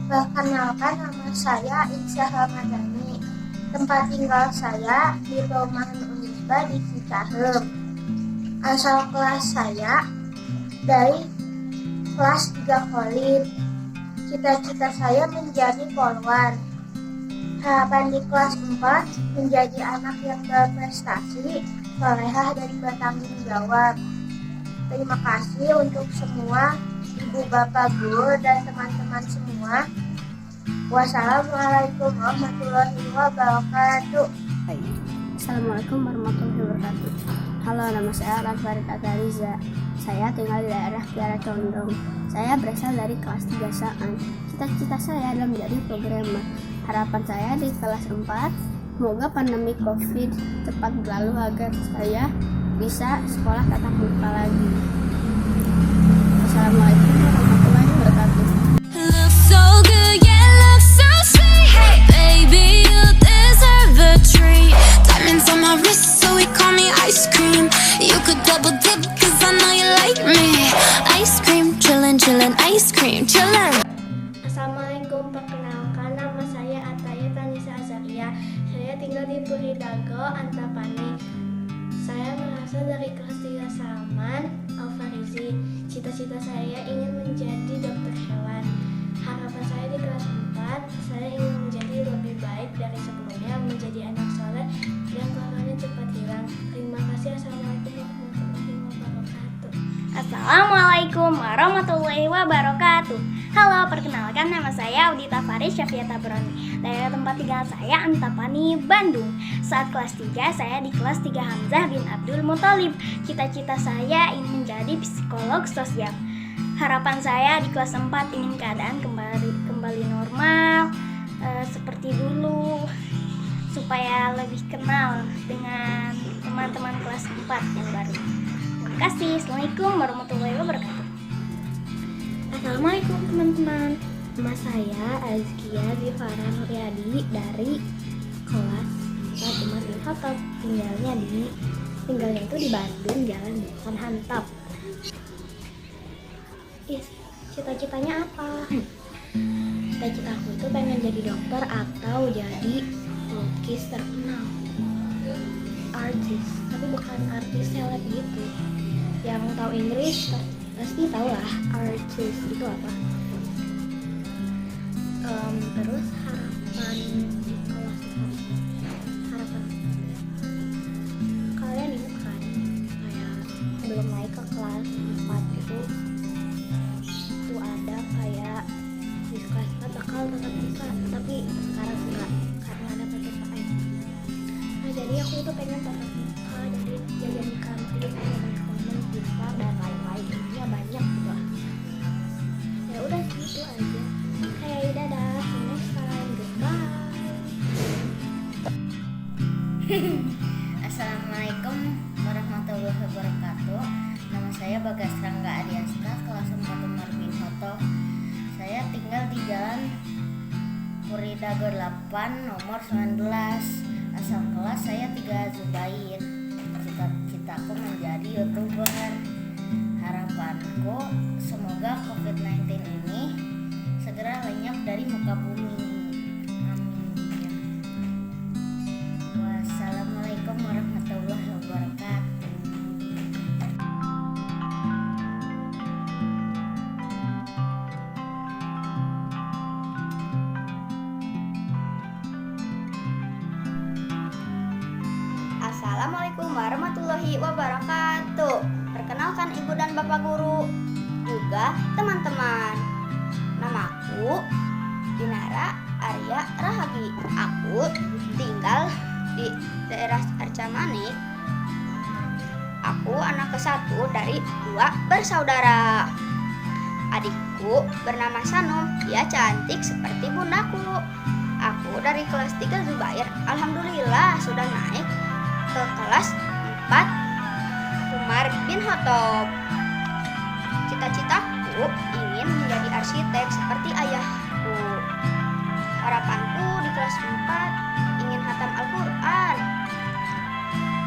Perkenalkan, nama saya Iksya Ramadhani. Tempat tinggal saya di Perumahan Unisba di Cicahem. Asal kelas saya dari kelas 3 Kolim. Cita-cita saya menjadi polwan. Harapan di kelas 4 menjadi anak yang berprestasi, solehah dan bertanggung jawab. Terima kasih untuk semua ibu bapak guru dan teman-teman semua. Wassalamualaikum warahmatullahi wabarakatuh. Assalamualaikum warahmatullahi wabarakatuh. Halo, nama saya Farid Atariza. Saya tinggal di daerah Kiara Condong. Saya berasal dari kelas 3 Saan. Cita-cita saya adalah menjadi programmer. Harapan saya di kelas 4, semoga pandemi COVID cepat berlalu agar saya bisa sekolah tatap muka lagi. Assalamualaikum warahmatullahi wabarakatuh. Look so good, yeah, look so sweet. Hey, baby, you deserve a treat. Diamonds on my wrist, so we call me ice cream. You could double dip, cause I know you like me. Ice cream, chillin', chillin', ice cream, chillin'. Assalamualaikum, perkenalkan nama saya Ataya Tanisa Azaria. Saya tinggal di Puridago, Antapani. Saya berasal dari kelas 3 Salman Al-Farizi. Cita-cita saya ingin menjadi dokter hewan. Harapan saya di kelas 4, saya ingin menjadi lebih baik dari sebelumnya, menjadi anak soleh yang keluarganya cepat hilang. Terima kasih. Assalamualaikum warahmatullahi wabarakatuh. Assalamualaikum warahmatullahi wabarakatuh. Halo, perkenalkan nama saya Audita Faris Syafiata Broni. Daerah tempat tinggal saya Antapani, Bandung. Saat kelas 3, saya di kelas 3 Hamzah bin Abdul Muthalib. Cita-cita saya ingin menjadi psikolog sosial. Harapan saya di kelas 4 ingin keadaan kembali normal seperti dulu, supaya lebih kenal dengan teman-teman kelas 4 yang baru. Terima kasih. Assalamualaikum warahmatullahi wabarakatuh. Assalamualaikum teman-teman. Nama saya Azkia Zifara Nuryadi dari kelas 1 Umar bin Khattab. Tinggalnya itu di Bandung, Jalan Bukan Hantap. Cita-citanya apa? Cita-cita aku itu pengen jadi dokter atau jadi pelukis terkenal, artis, tapi bukan artis seleb gitu. Yang tahu Inggris pasti tahu lah artis itu apa. Terus harapan di kelas harapan kalian ingat kan, kayak belum naik ke kelas 4 itu ada kayak di kelas 4 bakal tetap muka, tapi sekarang enggak karena ada PPKM. Nah, jadi aku itu pengen tetap muka, jadi jajan di kantin, teman-teman bisa dan lain-lain, intinya banyak gitu lah. Ya udah gitu aja. Hey, dadah, see you next time, goodbye. Assalamualaikum warahmatullahi wabarakatuh. Nama saya Bagas Rangga Adiasta, kelas 4 Umar bin Khattab. Saya tinggal di Jalan Puridago 8 nomor 19. Asal kelas saya 3 Zubair. Cita-citaku menjadi YouTuber. Harapanku semoga COVID-19 ini segera lenyap dari muka bumi. Amin. Wassalamualaikum warahmatullahi wabarakatuh. Assalamualaikum warahmatullahi wabarakatuh. Perkenalkan ibu dan bapak guru, juga teman-teman. Namaku Dinara Arya Rahagi. Aku tinggal di daerah Arcamanik. Aku anak ke-1 dari 2 bersaudara. Adikku bernama Sanum, dia cantik seperti bundaku. Aku dari kelas 3 Zubair. Alhamdulillah sudah naik ke kelas 4 Umar bin Khattab. Cita-citaku ingin menjadi arsitek seperti ayahku. Harapanku di kelas 4 ingin hatam Al-Quran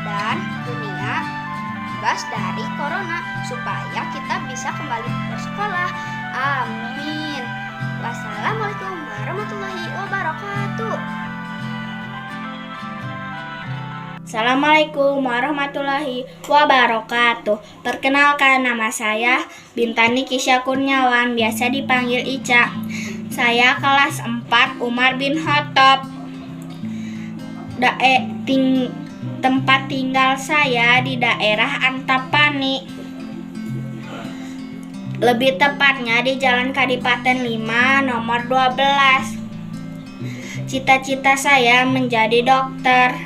dan dunia bebas dari corona supaya kita bisa kembali bersekolah. Amin. Wassalamualaikum Assalamualaikum warahmatullahi wabarakatuh. Perkenalkan, nama saya Bintani Kisya Kurniawan, biasa dipanggil Ica. Saya kelas 4 Umar bin Khattab. Tempat tinggal saya di daerah Antapani. Lebih tepatnya di Jalan Kadipaten 5 nomor 12. Cita-cita saya menjadi dokter.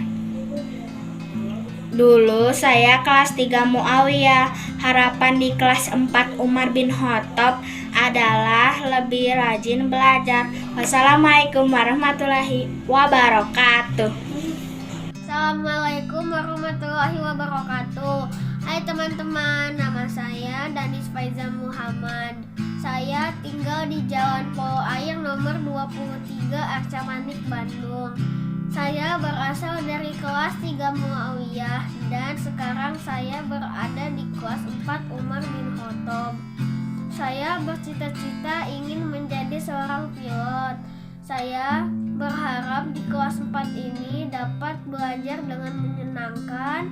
Dulu saya kelas 3 Muawiyah. Harapan di kelas 4 Umar bin Khattab adalah lebih rajin belajar. Wassalamualaikum warahmatullahi wabarakatuh. Assalamualaikum warahmatullahi wabarakatuh. Hai teman-teman, nama saya Danis Faizal Muhammad. Saya tinggal di Jalan Polo Air nomor 23 Arca Manik, Bandung. Saya berasal dari kelas 3 Muawiyah dan sekarang saya berada di kelas 4 Umar bin Khattab. Saya bercita-cita ingin menjadi seorang pilot. Saya berharap di kelas 4 ini dapat belajar dengan menyenangkan,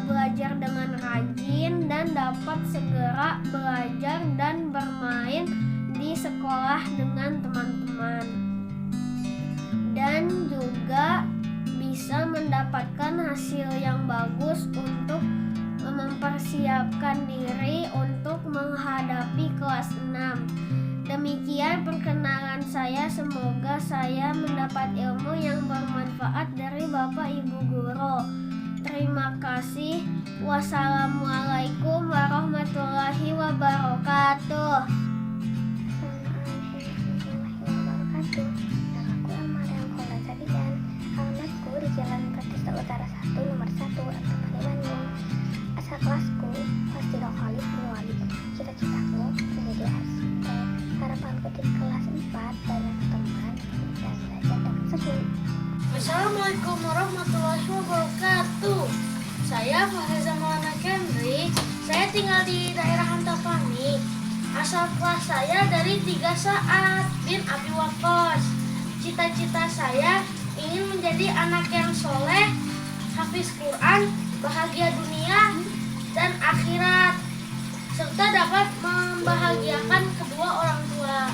belajar dengan rajin, dan dapat segera belajar dan bermain di sekolah dengan teman-teman. Dan juga bisa mendapatkan hasil yang bagus untuk mempersiapkan diri untuk menghadapi kelas 6. Demikian perkenalan saya, semoga saya mendapat ilmu yang bermanfaat dari Bapak Ibu Guru. Terima kasih. Wassalamualaikum warahmatullahi wabarakatuh. Jalan Pratista Utara 1 nomor 1 Antapani, Bandung. Asal kelasku kelas 3 Khalid bin Walid. Cita-citaku menjadi arsitek. Harapanku di kelas 4 banyak teman dan belajar dengan seru. Assalamualaikum warahmatullahi wabarakatuh. Saya Fahriza Maulana Kendri. Saya tinggal di daerah Antapani. Asal kelas saya dari 3 Sa'ad bin Abi Waqqas. Cita-cita saya ingin menjadi anak yang soleh, hafiz Quran, bahagia dunia dan akhirat, serta dapat membahagiakan kedua orang tua.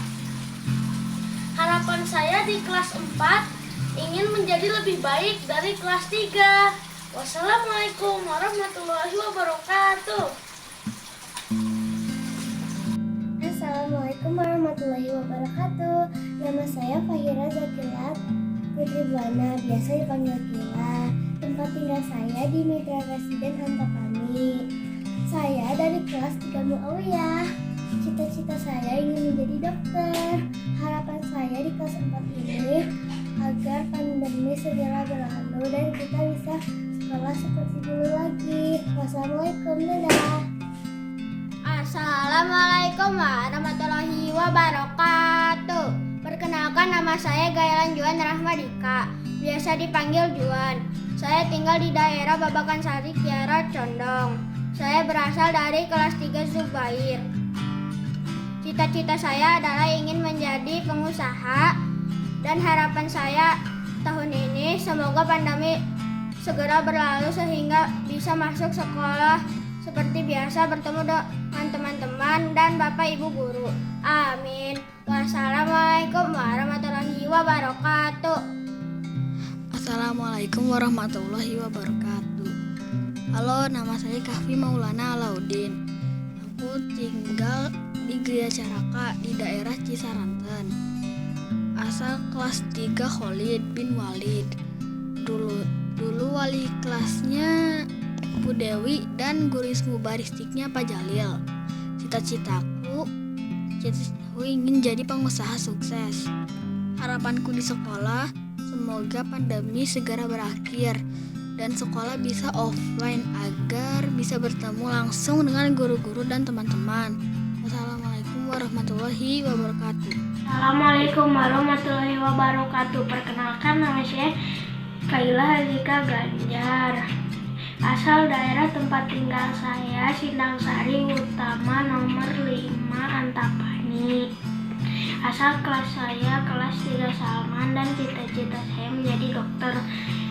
Harapan saya di kelas 4 ingin menjadi lebih baik dari kelas 3. Wassalamualaikum warahmatullahi wabarakatuh. Assalamualaikum warahmatullahi wabarakatuh. Nama saya Fahira Zakilat Putri Buana, biasa dipanggil Kila. Tempat tinggal saya di Mitra Residen Antapani. Saya dari kelas 3 Muawiyah. Cita-cita saya ingin menjadi dokter. Harapan saya di kelas 4 ini agar pandemi segera berlalu dan kita bisa sekolah seperti dulu lagi. Wassalamualaikum, dadah. Assalamualaikum warahmatullahi wabarakatuh. Perkenalkan, nama saya Gayalan Juan Rahmadika, biasa dipanggil Juan. Saya tinggal di daerah Babakan Sari, Kiara, Condong. Saya berasal dari kelas 3 Zubair. Cita-cita saya adalah ingin menjadi pengusaha, dan harapan saya tahun ini semoga pandemi segera berlalu sehingga bisa masuk sekolah seperti biasa, bertemu dengan teman-teman dan Bapak Ibu Guru. Amin. Wassalamualaikum warahmatullahi wabarakatuh. Assalamualaikum warahmatullahi wabarakatuh. Halo, nama saya Kahfi Maulana Alauddin. Aku tinggal di Gria Caraka di daerah Cisaranten. Asal kelas 3 Khalid bin Walid. Dulu wali kelasnya Bu Dewi dan guru baristiknya Pak Jalil. Cita-citaku ingin jadi pengusaha sukses. Harapanku di sekolah, semoga pandemi segera berakhir dan sekolah bisa offline agar bisa bertemu langsung dengan guru-guru dan teman-teman. Wassalamualaikum warahmatullahi wabarakatuh. Assalamualaikum warahmatullahi wabarakatuh. Perkenalkan, nama saya Kaila Hazika Ganjar. Asal daerah tempat tinggal saya Sindang Sari Utama nomor 5 Antapani. Asal kelas saya kelas 3 Salman dan cita-cita saya menjadi dokter.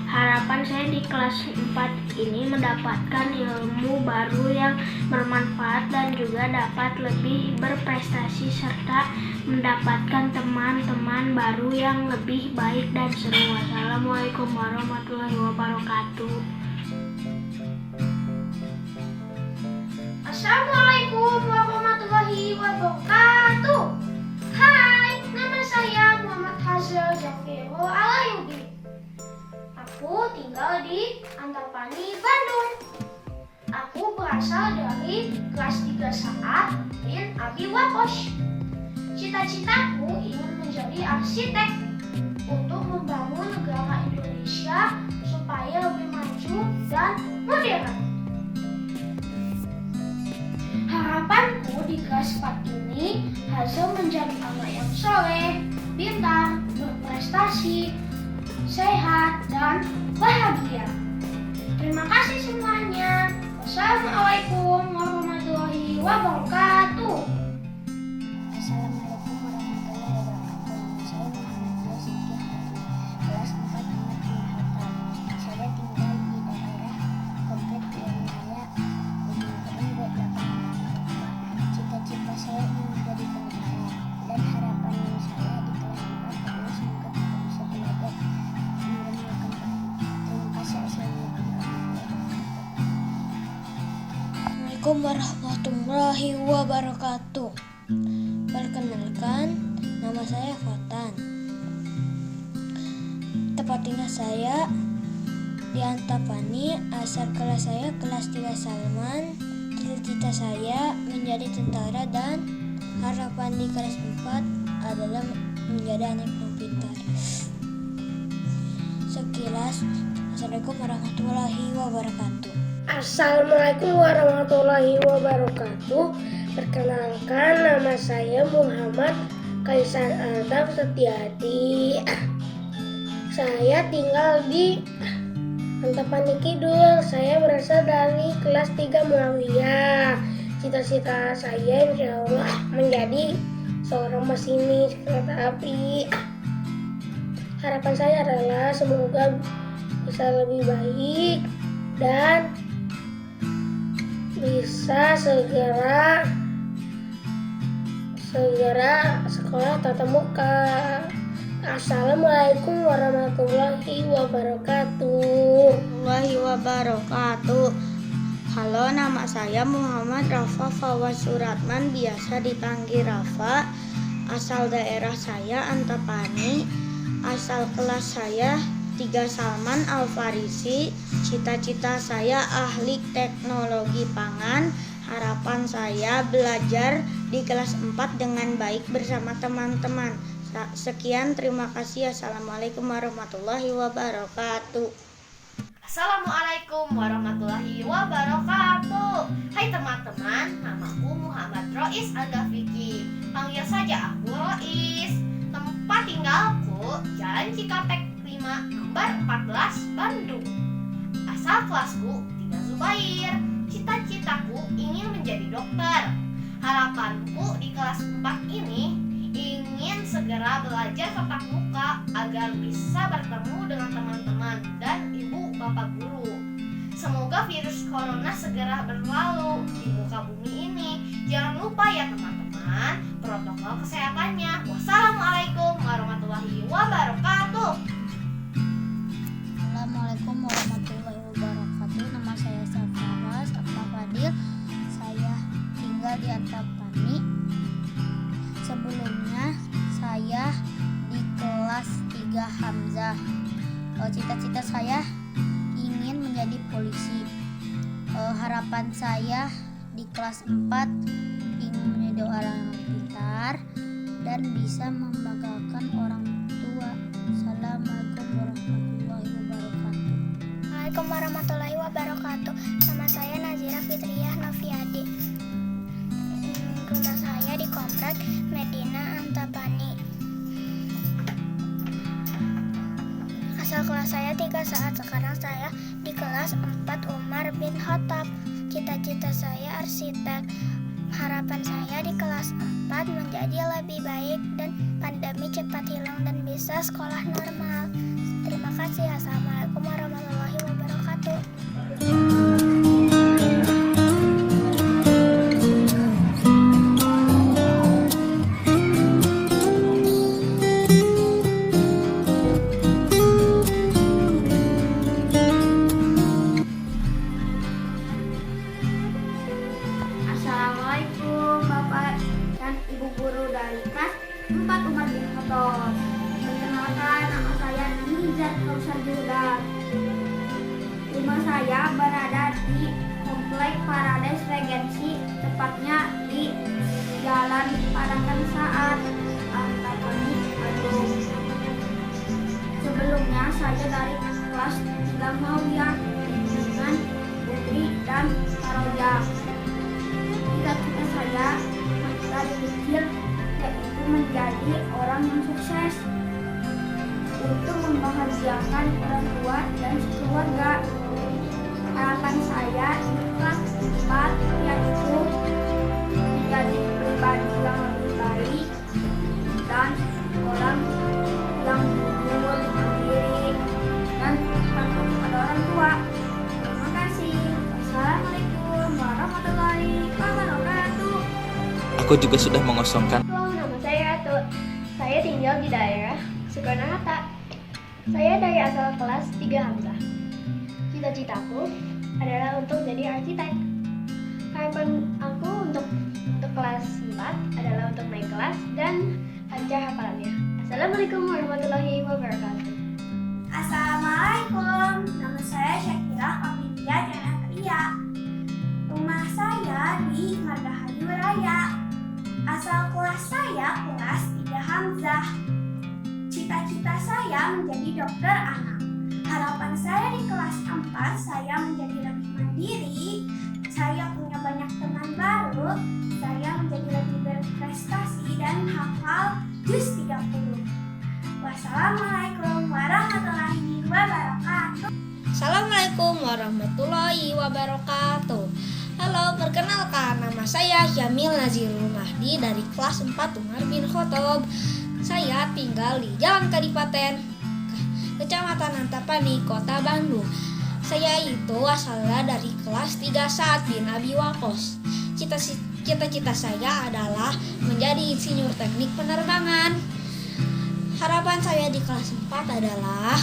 Harapan saya di kelas 4 ini mendapatkan ilmu baru yang bermanfaat dan juga dapat lebih berprestasi serta mendapatkan teman-teman baru yang lebih baik dan seru. Wassalamualaikum warahmatullahi wabarakatuh. Assalamualaikum warahmatullahi wabarakatuh. Hai, nama saya Muhammad Hazel Jafiro Alayubi. Aku tinggal di Antapani, Bandung. Aku berasal dari kelas 3 Sa'ad bin Abi Waqqas. Cita-citaku ingin menjadi arsitek untuk membangun negara Indonesia supaya lebih maju dan modern. Harapanku di kelas 4 ini Hazel menjadi anak yang soleh, pintar, berprestasi, sehat, dan bahagia. Terima kasih semuanya. Wassalamualaikum warahmatullahi wabarakatuh. Assalamualaikum warahmatullahi wabarakatuh. Saya Muhammad Yosiki Hadi, kelas 4 Martin Hatta. Saya tinggal di daerah Komplek Wilayah Gunung Kering 8. Cita-cita saya ingin menjadi tentara dan harapan saya di kelas 4 adalah semoga kita bisa belajar hingga melakukan baik. Terima kasih. Assalamualaikum warahmatullahi wabarakatuh. Perkenalkan, nama saya Fatan. Tempat tinggal saya di Antapani, asal kelas saya kelas 3 Salman. Cita-cita saya menjadi tentara dan harapan di kelas 4 adalah menjadi anak yang pintar. Sekilas, Assalamualaikum warahmatullahi wabarakatuh. Assalamualaikum warahmatullahi wabarakatuh. Perkenalkan, nama saya Muhammad Kaisar Adam Setiadi. Saya tinggal di Antapani Kidul. Saya berasal dari kelas 3 Muawiyah. Cita-cita saya insya Allah menjadi seorang masinis kereta api. Harapan saya adalah semoga bisa lebih baik dan bisa segera sekolah tatap muka. Assalamualaikum warahmatullahi wabarakatuh. Halo, nama saya Muhammad Rafa Fawaz Suratman, biasa dipanggil Rafa. Asal daerah saya Antapani. Asal kelas saya 3 Salman Al-Farisi. Cita-cita saya ahli teknologi pangan. Harapan saya belajar di kelas 4 dengan baik bersama teman-teman. Sekian, terima kasih. Assalamualaikum warahmatullahi wabarakatuh. Assalamualaikum warahmatullahi wabarakatuh. Hai teman-teman, namaku Muhammad Rois Al-Gafiki. Panggil saja aku Rois. Tempat tinggalku Jalan Cikampek 5, nomor 14, Bandung. Asal kelasku 3 Zubair. Cita-citaku ingin menjadi dokter. Harapanku di kelas 4 ini ingin segera belajar tatap muka agar bisa bertemu dengan teman-teman dan ibu bapak guru. Semoga virus corona segera berlalu di muka bumi ini. Jangan lupa ya teman-teman, protokol kesehatannya. Wassalamualaikum warahmatullahi wabarakatuh. Assalamualaikum warahmatullahi wabarakatuh. Nama saya Safaras Fadil. Saya tinggal di Antapani. Sebelumnya saya di kelas 3 Hamzah. Cita-cita saya ingin menjadi polisi. Harapan saya di kelas 4 ingin menjadi orang yang pintar dan bisa membanggakan orang tua. Assalamualaikum warahmatullahi wabarakatuh. Assalamualaikum warahmatullahi wabarakatuh. Nama saya Nazira Fitriyah Noviadi. Rumah saya di Komplek Medina Antapani. Asal kelas saya 3 Saat. Sekarang saya di kelas 4 Umar bin Khattab. Cita-cita saya arsitek. Harapan saya di kelas 4 menjadi lebih baik dan pandemi cepat hilang dan bisa sekolah normal. Terima kasih. Assalamualaikum warahmatullahi wabarakatuh. Assalamualaikum Bapak dan Ibu Guru dari kelas 4 Umar bin Khattab. Perkenalkan, nama saya Nizar Kausar Juda. Rumah saya berada di Komplek Paradise Regency, tepatnya di Jalan Parakan Saat, Antapani, Bandung. Sebelumnya saya dari kelas 3 Mawiyah dengan Putri dan Karoja. Cita-cita saya dari kecil yaitu menjadi orang yang sukses untuk membahagiakan orang tua dan keluarga. Harapan saya di kelas 4 yaitu menjadi pribadi yang lebih baik dan orang yang jujur, mandiri, dan patuh kepada orang tua. Terima kasih. Wassalamualaikum warahmatullahi wabarakatuh. Aku juga sudah mengosongkan. Halo, nama saya Atut. Saya tinggal di daerah Soekarno-Hatta. Saya dari asal kelas 3 Hamzah. Cita-citaku adalah untuk jadi arsitek. Harapan aku untuk kelas 4 adalah untuk naik kelas dan lancar hafalannya. Assalamualaikum warahmatullahi wabarakatuh. Assalamualaikum, nama saya Syakira Pamitia Janatria. Rumah saya di Margahayu Raya. Asal kelas saya kelas 3 Hamzah. Cita-cita saya menjadi dokter anak. Harapan saya di kelas 4 saya menjadi lebih mandiri, saya punya banyak teman baru, saya menjadi lebih berprestasi dan hafal juz 30. Wassalamualaikum warahmatullahi wabarakatuh. Assalamualaikum warahmatullahi wabarakatuh. Halo, perkenalkan, nama saya Syamil Nazirul Mahdi dari kelas 4 Umar bin Khattab. Saya tinggal di Jalan Kadipaten, Kecamatan Antapani, Kota Bandung. Saya itu asalnya dari kelas 3 Sa'ad bin Abi Waqqas. Cita-cita saya adalah menjadi insinyur teknik penerbangan. Harapan saya di kelas 4 adalah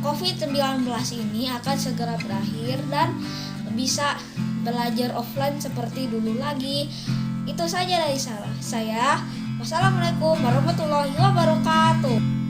COVID-19 ini akan segera berakhir dan bisa belajar offline seperti dulu lagi. Itu saja dari saya. Wassalamualaikum warahmatullahi wabarakatuh.